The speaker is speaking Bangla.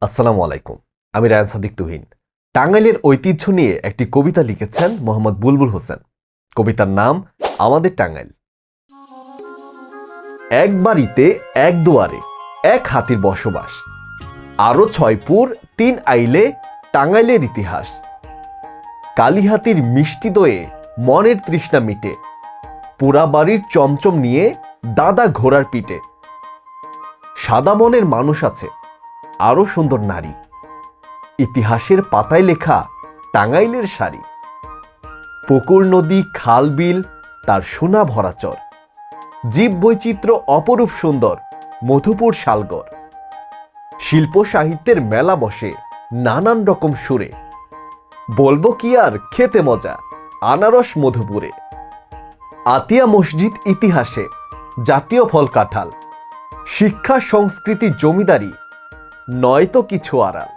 আসসালামু আলাইকুম। আমি রায়ান সাদিক তুহিন। টাঙ্গাইলের ঐতিহ্য নিয়ে একটি কবিতা লিখেছেন মোহাম্মদ বুলবুল হোসেন। কবিতার নাম আমাদের টাঙ্গাইল। এক বাড়িতে এক দুয়ারে এক হাতির বসবাস, আরো 6 পুর 3 আইলে টাঙ্গাইলের ইতিহাস। কালীহাতির মিষ্টি দয়ে মনের তৃষ্ণা মিটে, পুরা বাড়ির চমচম নিয়ে দাদা ঘোড়ার পিঠে। সাদা মনের মানুষ আছে, আরো সুন্দর নারী, ইতিহাসের পাতায় লেখা টাঙ্গাইলের শাড়ি। পুকুর নদী খাল বিল তার সোনা ভরা চর, জীব বৈচিত্র্য অপরূপ সুন্দর মধুপুর শালগড়। শিল্প সাহিত্যের মেলা বসে নানান রকম সুরে, বলবো কি আর খেতে মজা আনারস মধুপুরে। আতিয়া মসজিদ ইতিহাসে জাতীয় ফল কাঁঠাল, শিক্ষা সংস্কৃতি জমিদারি নয়তো কিছু আড়াল।